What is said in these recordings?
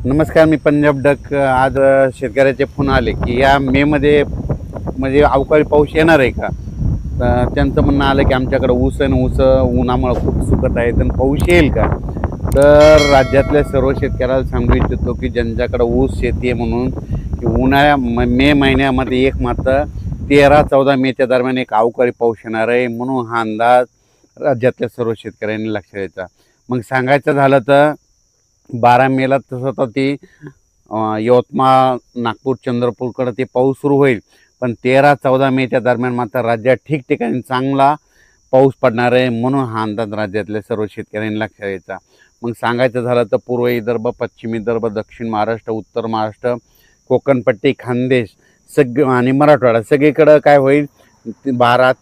नमस्कार, मी पंजाब डक. आज शेतकऱ्याचे फोन आले की या मे मध्ये म्हणजे अवकाळी पाऊस येणार आहे का. तर त्यांचं म्हणणं आलं की आमच्याकडे ऊस आहे ना, ऊस उन्हामुळे खूप सुकत आहे, तर पाऊस येईल का. तर राज्यातल्या सर्व शेतकऱ्याला सांगू इच्छितो की ज्यांच्याकडे ऊस शेती आहे म्हणून की मे महिन्यामध्ये एक मात्र 13-14 मेच्या दरम्यान एक अवकाळी पाऊस येणार आहे, म्हणून हा अंदाज राज्यातल्या सर्व शेतकऱ्यांनी लक्षात द्यायचा. मग सांगायचं झालं तर 12 मेला तसं तर ती यवतमाळ, नागपूर, चंद्रपूरकडे ते पाऊस सुरू होईल, पण 13-14 मेच्या दरम्यान मात्र राज्यात ठिकठिकाणी चांगला पाऊस पडणार आहे, म्हणून हा अंदाज राज्यातल्या सर्व शेतकऱ्यांनी लक्षात घ्यायचा. मग सांगायचं झालं तर पूर्व विदर्भ, पश्चिम विदर्भ, दक्षिण महाराष्ट्र, उत्तर महाराष्ट्र, कोकणपट्टी, खानदेश आणि मराठवाडा सगळीकडं काय होईल, 12,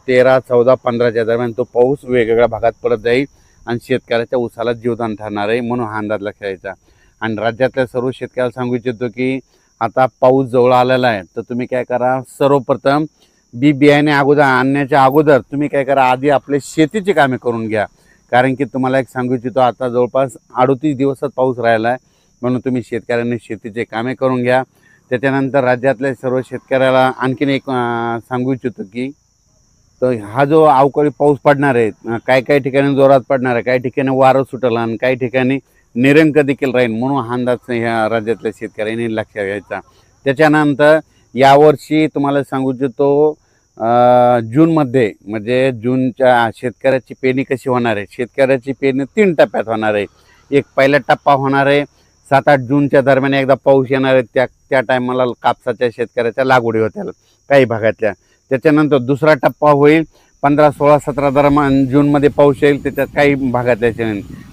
13, 14, 15च्या दरम्यान तो पाऊस वेगवेगळ्या भागात पडत जाईल आणि शेतकऱ्याच्या ऊसाला जीवदान ठरणार आहे, म्हणून हा अंदाज लक्षात घ्यायचा. आणि राज्यातल्या सर्व शेतकऱ्याला सांगू इच्छितो की आता पाऊस जवळ आलेला आहे, तर तुम्ही काय करा, सर्वप्रथम बियाणे अगोदर आणण्याच्या अगोदर तुम्ही काय करा, आधी आपले शेतीची कामे करून घ्या. कारण की तुम्हाला एक सांगू इच्छितो, आता जवळपास 38 दिवसात पाऊस राहिला आहे, म्हणून तुम्ही शेतकऱ्यांनी शेतीचे कामे करून घ्या. त्याच्यानंतर राज्यातल्या सर्व शेतकऱ्याला आणखीन एक सांगू इच्छितो की तर हा जो अवकाळी पाऊस पडणार आहे, काही काही ठिकाणी जोरात पडणार आहे, काही ठिकाणी वारं सुटलं आणि काही ठिकाणी निरंक देखील राहील, म्हणून हा अंदाज ह्या राज्यातल्या शेतकऱ्यांनी लक्षात घ्यायचा. त्याच्यानंतर यावर्षी तुम्हाला सांगू इच्छितो, जूनमध्ये म्हणजे जूनच्या शेतकऱ्याची पेरणी कशी होणार आहे. शेतकऱ्याची पेरणी 3 टप्प्यात होणार आहे. एक पहिला टप्पा होणार आहे 7-8 जूनच्या दरम्यान, एकदा पाऊस येणार आहे, त्या टायमाला कापसाच्या शेतकऱ्याच्या लागवडी होत्या काही भागातल्या. त्याच्यानंतर दुसरा टप्पा होईल 15, 16, 17 दरम्यान जूनमध्ये पाऊस येईल, त्याच्यात काही भागातल्या.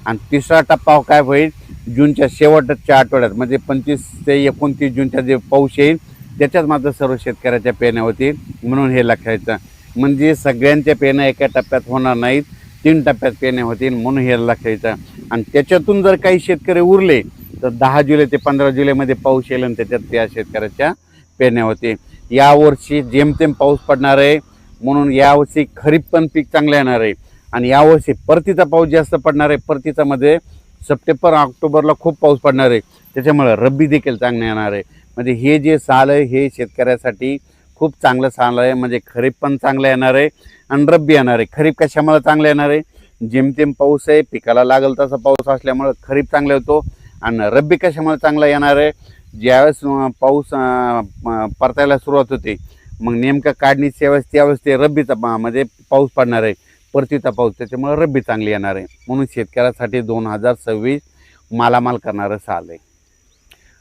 आणि तिसरा टप्पा काय होईल जूनच्या शेवटच्या आठवड्यात, म्हणजे 25 ते 29 जूनच्या जे पाऊस येईल त्याच्यात मात्र सर्व शेतकऱ्याच्या पेरण्या होतील, म्हणून हे लक्षायचं. म्हणजे सगळ्यांच्या पेरण्या एका टप्प्यात होणार नाहीत, 3 टप्प्यात पेरण्या होतील, म्हणून हे लक्षायचं. आणि त्याच्यातून जर काही शेतकरी उरले तर 10 जुलै ते 15 जुलैमध्ये पाऊस येईल आणि त्याच्यात त्या शेतकऱ्याच्या पेरण्या होतील. यावर्षी जेमतेम पाऊस पडणार आहे, म्हणून यावर्षी खरीप पण पीक चांगलं येणार आहे. आणि यावर्षी परतीचा पाऊस जास्त पडणार आहे. परतीचामध्ये सप्टेंबर ऑक्टोबरला खूप पाऊस पडणार आहे, त्याच्यामुळे रब्बी देखील चांगलं येणार आहे. म्हणजे हे जे साल आहे हे शेतकऱ्यासाठी खूप चांगलं साल आहे. म्हणजे खरीप पण चांगलं येणार आहे आणि रब्बी येणार आहे. खरीप कशामुळे चांगलं येणार आहे, जेमतेम पाऊस आहे, पिकाला लागल तसा पाऊस असल्यामुळे खरीप चांगला होतो. आणि रब्बी कशामुळे चांगला येणार आहे, ज्यावेळेस पाऊस परतायला सुरुवात होते, मग नेमकं काढणीच्या वेळेस त्यावेळेस ते रब्बीचा म्हणजे पाऊस पडणार आहे, परतीचा पाऊस, त्याच्यामुळे रब्बी चांगली येणार आहे. म्हणून शेतकऱ्यासाठी 2026 मालामाल करणारं साल आहे.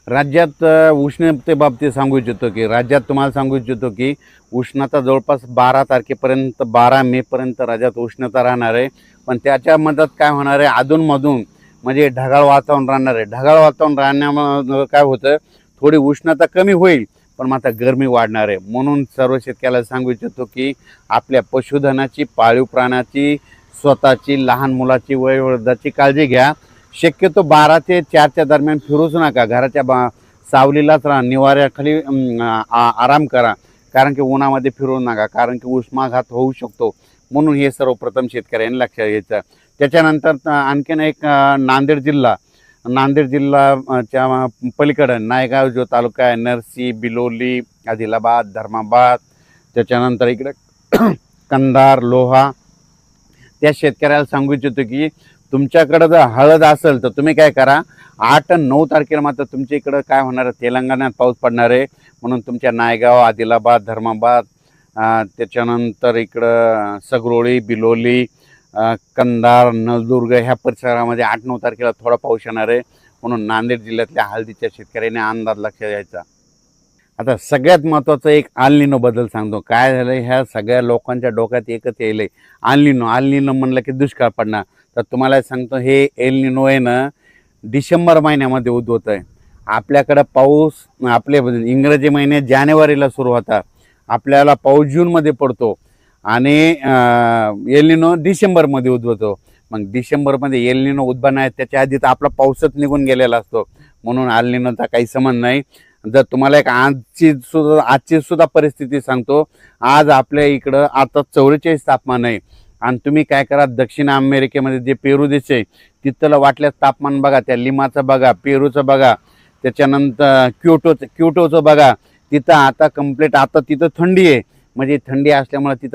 राज्यात उष्णतेबाबतीत सांगू इच्छितो की राज्यात तुम्हाला सांगू इच्छितो की उष्णता जवळपास 12 तारखेपर्यंत 12 मेपर्यंत राज्यात उष्णता राहणार आहे. पण त्याच्या मदत काय होणार आहे, अधूनमधून म्हणजे ढगाळ वातावरण राहणार आहे. ढगाळ वातावरण राहण्यामुळे काय होतं, थोडी उष्णता कमी होईल पण मात्र गरमी वाढणार आहे. म्हणून सर्व शेतकऱ्याला सांगू इच्छितो की आपल्या पशुधनाची, पाळीव प्राण्याची, स्वतःची, लहान मुलाची, वयोवृद्धाची काळजी घ्या. शक्यतो 12 ते 4च्या दरम्यान फिरूच नका, घराच्या सावलीलाच राहा, निवाऱ्याखाली आराम करा. कारण की उन्हामध्ये फिरू नका, कारण की उष्माघात होऊ शकतो. म्हणून हे सर्वप्रथम शेतकऱ्यांनी लक्षात घ्यायचं. त्याच्यानंतर आणखीन एक नांदेड जिल्ह्याच्या पलीकडं नायगाव जो तालुका आहे, नरसी, बिलोली, आदिलाबाद, धर्माबाद, त्याच्यानंतर इकडे कंधार, लोहा, त्या शेतकऱ्याला सांगू इच्छितो की तुमच्याकडं जर हळद असेल तर तुम्ही काय करा, 8 आणि 9 तारखेला मात्र तुमच्या इकडं काय होणार आहे, तेलंगणात पाऊस पडणार आहे. म्हणून तुमच्या नायगाव, आदिलाबाद, धर्माबाद, त्याच्यानंतर इकडं सगरोळी, बिलोली, कंधार, नळदुर्ग ह्या परिसरामध्ये 8-9 तारखेला थोडा पाऊस येणार आहे. म्हणून नांदेड जिल्ह्यातल्या हळदीच्या शेतकऱ्यांनी अंदाज लक्षात द्यायचा. आता सगळ्यात महत्त्वाचं एक आलनिनो बद्दल सांगतो. काय झालं, ह्या सगळ्या लोकांच्या डोक्यात एकच येईल, आलनिनो म्हणलं की दुष्काळ पडणार. तर तुम्हाला सांगतो, हे एलनिनो आहे ना, डिसेंबर महिन्यामध्ये उद्भवत आहे. आपल्याकडं पाऊस आपले इंग्रजी महिने जानेवारीला सुरू होतात, आपल्याला पाऊस जूनमध्ये पडतो आणि एलनिनो डिसेंबरमध्ये उद्भवतो. मग डिसेंबरमध्ये एलनिनो उद्भवणार आहे, त्याच्या आधी तर आपला पाऊसच निघून गेलेला असतो. म्हणून एलनिनोचा काही संबंध नाही. जर तुम्हाला एक आजची सुद्धा परिस्थिती सांगतो, आज आपल्या इकडं आता 44 तापमान आहे आणि तुम्ही काय करा, दक्षिण अमेरिकेमध्ये जे पेरू देश आहे तिथलं वाटल्यास तापमान बघा, त्या लिमाचं बघा, पेरूचं बघा, त्याच्यानंतर क्योटोचं बघा. तिथं आता कंप्लीट आता तिथं थंडी आहे, म्हणजे थंडी असल्यामुळे तिथं